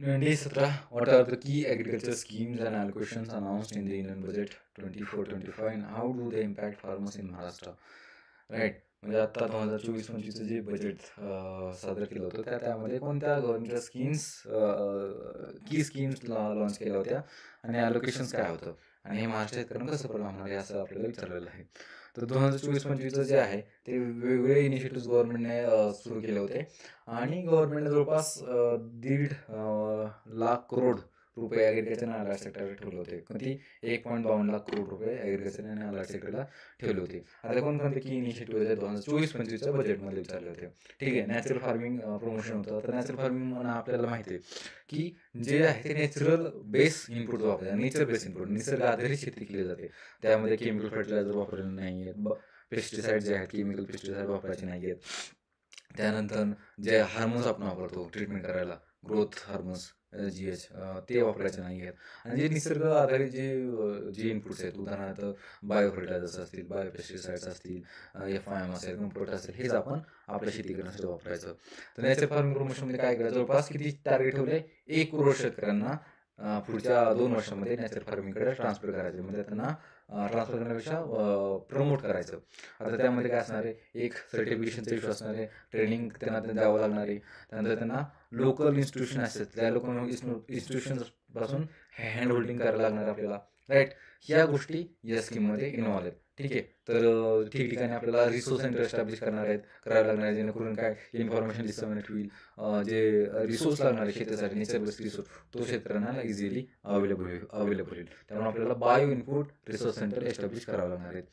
2017, what are the key agriculture schemes and allocations announced in the Union Budget 24-25 and how do they impact farmers in Maharashtra? Right. म्हणजे आता 2024-25चं जे budget सादर केलं होतं त्यामध्ये कोणत्या गव्हर्नमेंटच्या स्कीम्स की स्कीम्स लॉन्च केल्या होत्या आणि ॲलोकेशन्स काय होतं आणि हे महाराष्ट्र शेतकऱ्यांना कसं परिणाम होणार आहे असं आपल्याला विचारलेलं आहे. तर 2024-25चं जे आहे ते वेगवेगळे इनिशिएटिव्ह गव्हर्नमेंटने सुरू केले होते आणि गव्हर्नमेंटने जवळपास 1.5 लाख करोड रुपये ॲग्रिकल्चर आणि अलाइड सेक्टरला ठेवले होते. किती 1.52 लाख करोड रुपये ॲग्रिकल्चर आणि अलाइड सेक्टरला ठेवले होते. आता कोणकोणते की इनिशिएटिव्ह 2024-25च्या बजेटमध्ये विचारले होते. ठीक आहे. नॅचरल फार्मिंग प्रमोशन होतं. तर नॅचरल फार्मिंग आपल्याला माहिती आहे की जे आहे ते नॅचरल बेस इनपुट वापरतात. नेचर बेस इनपुट, निसर्ग आधारित शेती केली जाते. त्यामध्ये केमिकल फर्टिलायझर वापरलेले नाही आहेत, पेस्टिसाईड जे आहेत केमिकल पेस्टिसाईड वापरायचे नाही आहेत. त्यानंतर जे हार्मोन्स आपण वापरतो ट्रीटमेंट करायला, ग्रोथ हार्मोन्स GH, ते वापरायचे नाही आहेत. आणि जे निसर्ग आधारित जे इनपुट्स आहेत, उदाहरणार्थ बायो फर्टिलायझर्स असतील, बायो पेस्टिसाइड्स असतील, FIM असेल, कम्पोस्ट असेल, हेच आपण आपल्या शेती करण्यासाठी वापरायचं. तर नॅचरल फार्मिंग प्रमोशनमध्ये काय करायचं, जवळपास किती टार्गेट ठेवले, 1 करोड शेतकऱ्यांना पुढच्या 2 वर्षामध्ये नॅचरल फार्मिंगकडे ट्रान्सफर करायचे. म्हणजे त्यांना ट्रान्सफर करण्यापेक्षा प्रमोट करायचं. आता त्यामध्ये काय असणार आहे, एक सर्टिफिकेशनचा इश्यू असणार आहे, ट्रेनिंग त्यांना द्यावं लागणार आहे. त्यानंतर त्यांना लोकल इन्स्टिट्यूशन असतात, त्या लोकल इन्स्टिट्यूशन्सपासून हँड होल्डिंग करायला लागणार आपल्याला, राईट. ह्या गोष्टी या स्कीममध्ये इन्व्हॉल्व आहेत. ठीक आहे. तर ठिकठिकाणी आपल्याला रिसोर्स सेंटर एस्टॅब्लिश करायला लागणार आहे, जेणेकरून काय इन्फॉर्मेशन डिसमिनेट होईल. जे रिसोर्स लागणार आहे शेतीसाठी, नेचर बेस्ड रिसोर्स, तो शेतकऱ्यांना इझिली अवेलेबल होईल. त्यामुळे आपल्याला bio input resource centre establish करावं लागणार आहेत.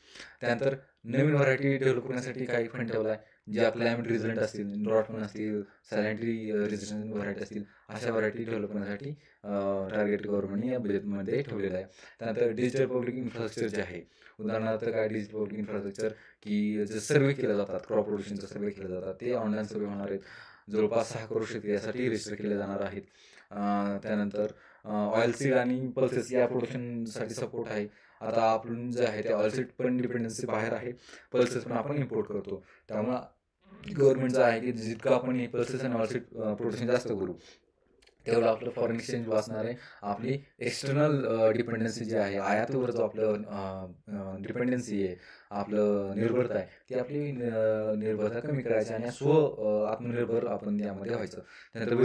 त्यानंतर नवीन व्हरायटी डेव्हलप करण्यासाठी काही फंड ठेवला आहे, ज्या क्लायमेट रिझल्ट असतील, ड्रॉटमन असतील, सायलेंटली रेजिस्टंट व्हरायटी असतील, अशा व्हरायटी डेव्हलप करण्यासाठी टार्गेट गव्हर्नमेंटने या बजेटमध्ये ठेवलेलं आहे. त्यानंतर डिजिटल पब्लिक इन्फ्रास्ट्रक्चर जे आहे, उदाहरणार्थ काय डिजिटल पब्लिक इन्फ्रास्ट्रक्चर की जे सर्वे केले जातात, क्रॉप प्रोडक्शनचे सर्वे केले जातात, ते ऑनलाईन सर्वे होणार आहेत. जवळपास 6 करोड शेतकरी यासाठी रजिस्टर केले जाणार आहेत. त्यानंतर ऑइल सीड आणि पल्सेस या प्रोडक्शनसाठी सपोर्ट आहे. आता आपण जे आहे ते ऑइल सीड पण डिपेंडन्सी बाहेर आहे, पल्सेस पण आपण इम्पोर्ट करतो. त्यामुळं गव्हर्नमेंटचं आहे की जितकं आपण पल्सेस आणि ऑइल सीड प्रोडक्शन जास्त करू, तेवढं आपलं फॉरेन एक्सचेंज वाचणार आहे. आपली एक्सटर्नल डिपेंडन्सी जी आहे, आयातीवर जो आपलं डिपेंडन्सी आहे, आपलं निर्भरता आहे, ती आपली निर्भरता कमी करायची आणि आत्मनिर्भर आपण त्यामध्ये व्हायचं. त्यानंतर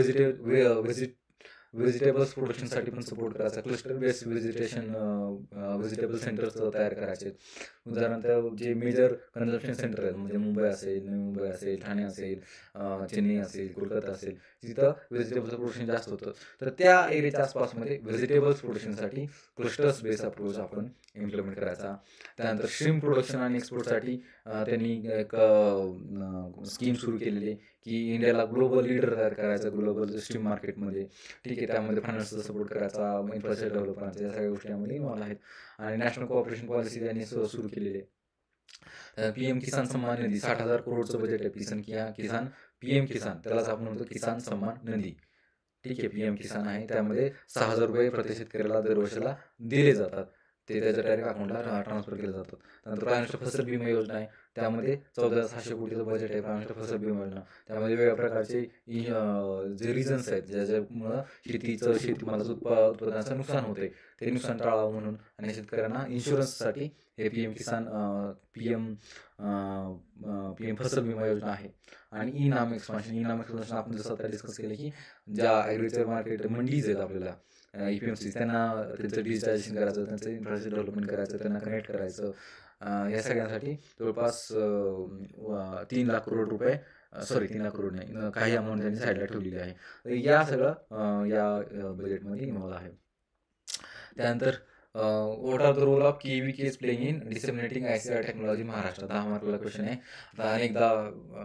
व्हेजिटेबल्स प्रोडक्शनसाठी पण सपोर्ट करायचा, क्लस्टर बेस्ड व्हेजिटेबल सेंटर्स तयार करायचे. उदाहरणार्थ जे मेजर कन्झम्पशन सेंटर आहेत, म्हणजे मुंबई असेल, नवी मुंबई असेल, ठाणे असेल, चेन्नई असेल, कोलकाता असेल, तिथं व्हेजिटेबल्सचं प्रोडक्शन जास्त होतं. तर त्या एरियाच्या आसपासमध्ये व्हेजिटेबल्स प्रोडक्शनसाठी क्लस्टर्स बेस्ड अप्रोच आपण इम्प्लिमेंट करायचा. त्यानंतर श्रिम्प प्रोडक्शन आणि एक्सपोर्टसाठी त्यांनी एक स्कीम सुरू केलेली आहे की इंडियाला ग्लोबल लीडर तयार करायचं ग्लोबल स्ट्रीम मार्केटमध्ये. ठीक आहे. त्यामध्ये फायनान्सचा सपोर्ट करायचा, इन्फ्रास्ट्रक्चर डेव्हलप करायचा, या सगळ्या गोष्टी यामध्ये इन्व्हॉल्व आहेत. आणि नॅशनल कोऑपरेशन पॉलिसी त्यांनी सुरू केलेली आहे. PM किसान सन्मान निधी 60,000 करोडचं बजेट आहे. PM किसान, त्यालाच आपण म्हणतो किसान सन्मान निधी. ठीक आहे. PM किसान आहे, त्यामध्ये 6,000 रुपये प्रति शेतकऱ्याला दरवर्षाला दिले जातात. ते त्याच्या डायरेक्ट अकाउंटला ट्रान्सफर केले जातात. त्यानंतर प्राणराष्ट्र फसल विमा योजना आहे, त्यामध्ये 14,600 कोटीचं बजेट आहे. प्राणराष्ट्र फसल विमा योजना, त्यामध्ये वेगवेगळ्या प्रकारचे जे रिझन्स आहेत ज्याच्यामुळं शेतीमालाचं उत्पादनाचं नुकसान होते, ते नुकसान टाळावं म्हणून आणि शेतकऱ्यांना इन्शुरन्ससाठी हे PM फसल विमा योजना आहे. आणि ई नाम एक्सपान्शन आपण जसं आता डिस्कस केलं की ज्या ॲग्रिकल्चर मार्केट मंडीज आहेत आपल्याला, EPMC, त्यांना त्यांचं डिजिटायझेशन करायचं, त्यांचं इन्फ्रास्ट्रक्चर डेव्हलपमेंट करायचं, त्यांना कनेक्ट करायचं. या सगळ्यांसाठी जवळपास 3 लाख करोड रुपये, 3 लाख करोड नाही, काही अमाऊंट त्यांनी साईडला ठेवलेली आहे. तर या सगळं या बजेटमध्ये इन्व्हॉल्व आहे. त्यानंतर what are the role of KVK is playing in disseminating ICR technology Maharashtra. 10 मार्कला क्वेश्चन आहे. आता अनेकदा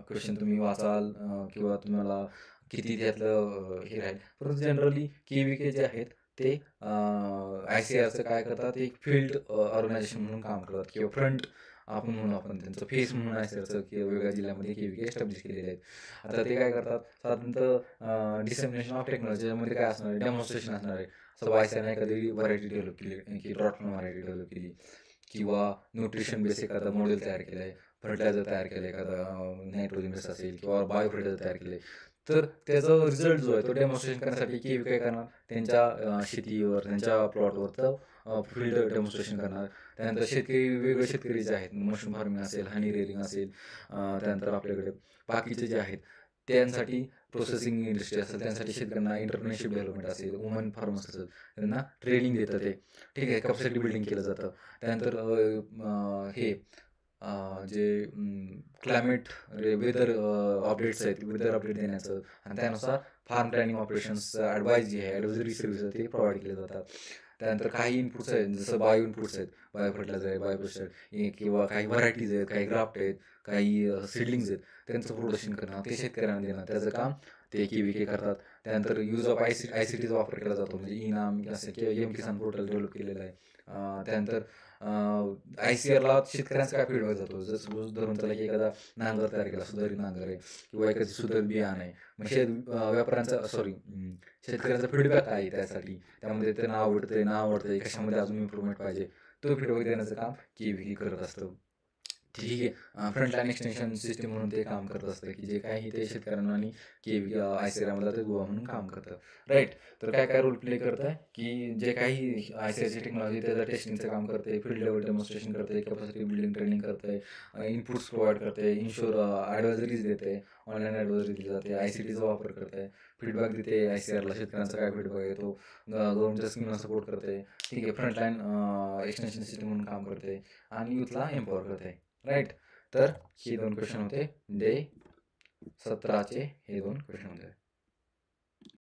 क्वेश्चन तुम्ही वाचाल किंवा तुम्हाला किती त्यातलं हे राहील, परंतु जनरली KVK जे आहेत ते ICRचं काय करतात, एक फील्ड ऑर्गनायझेशन म्हणून काम करतात किंवा फ्रंट आपण त्यांचं फेस म्हणून ICRचं किंवा वेगळ्या जिल्ह्यामध्ये KVK एस्टॅब्लिश केलेले आहेत. आता ते काय करतात, साधारणतः डिसेमिनेशन ऑफ टेक्नॉलॉजी, ज्यामध्ये काय असणार आहे, डेमॉन्स्ट्रेशन असणार आहे. ICRने एखादी व्हरायटी डेव्हलप केली की ड्रॉटमन व्हरायटी डेव्हलप केली किंवा न्यूट्रिशन बेस एखादा मॉडेल तयार केलं आहे, फर्टिलायझर तयार केलं आहे, एखादा नायट्रोजन बेस असेल किंवा बायो फर्टिलायझर तयार केले, तर त्याचा रिझल्ट जो आहे तो डेमॉन्स्ट्रेशन करण्यासाठी KV काय करणार, त्यांच्या शेतीवर, त्यांच्या प्लॉटवरचं फील्ड डेमॉन्स्ट्रेशन करणार. त्यानंतर शेतकरी, वेगवेगळे शेतकरी जे आहेत, मशरूम फार्मिंग असेल, हनी रेअरिंग असेल, त्यानंतर आपल्याकडे बाकीचे जे आहेत त्यांसाठी प्रोसेसिंग इंडस्ट्री असेल, त्यांसाठी शेतकऱ्यांना इंटरप्रेन्योरशिप डेव्हलपमेंट असेल, वुमन फार्मर्स असेल, त्यांना ट्रेनिंग देतं ते, ठीक आहे, कॅपॅसिटी बिल्डिंग केलं जातं. त्यानंतर हे जे क्लायमेट वेदर अपडेट्स आहेत, वेदर अपडेट देण्याचं आणि त्यानुसार फार्म प्लॅनिंग ऑपरेशन्स ॲडवाईस जी आहे, ॲडव्हायझरी सर्व्हिस ते प्रोव्हाइड केले जातात. त्यानंतर काही इनपुट्स आहेत, जसं बायो इनपुट्स आहेत, बायो फर्टिलायझर आहे, बायो पेस्टिसाइड, किंवा काही व्हरायटीज आहेत, काही ग्राफ्ट आहेत, काही सीडलिंग्स आहेत, त्यांचं प्रोडक्शन करणं ते शेतकऱ्यांना देणं, त्याचं काम ते KVK करतात. त्यानंतर यूज ऑफ ICTचा वापर केला जातो, म्हणजे इनाम असेल किंवा किसान पोर्टल डेव्हलप केलेलं आहे. त्यानंतर ICRला शेतकऱ्यांचा काय फीडबॅक जातो, जसं धरून चला की एखादा नांगर तयार केला, सुधारित नांगर आहे किंवा एखादी सुधारित बियाणं आहे, मग व्यापाऱ्यांचा शेतकऱ्यांचा फीडबॅक काय आहे त्यासाठी, त्यामध्ये त्यांना आवडतंय ना आवडतंय, कशामध्ये अजून इम्प्रूव्हमेंट पाहिजे, तो फीडबॅक देण्याचं काम KVK करत असतं. ठीक आहे. फ्रंटलाईन एक्सटेन्शन सिस्टीम म्हणून ते काम करत असतं, की जे काही ते शेतकऱ्यांना आणि KV ICRला ते दुवा म्हणून काम करतं. राईट. तर काय काय रोल प्ले करत आहे, की जे काही ICRची टेक्नॉलॉजी त्याचं टेस्टिंगचं काम करते, फील्ड लेवल डेमॉन्स्ट्रेशन करते, कॅपॅसिटी बिल्डिंग ट्रेनिंग करते, इनपुट्स प्रोव्हाइड करते, ॲडवायझरीज देते, ऑनलाईन ॲडवायझरी दिली जाते, ICTचा वापर करते, फीडबॅक देते ICRला, शेतकऱ्यांचा काय फीडबॅक येतो, गव्हर्नमेंटच्या स्कीमला सपोर्ट करते, ठीक आहे, फ्रंटलाईन एक्सटेन्शन सिस्टीम म्हणून काम करते आणि यूथला एम्पॉवर करते. राईट. तर हे 2 क्वेश्चन होते डे 17चे, हे 2 क्वेश्चन होते.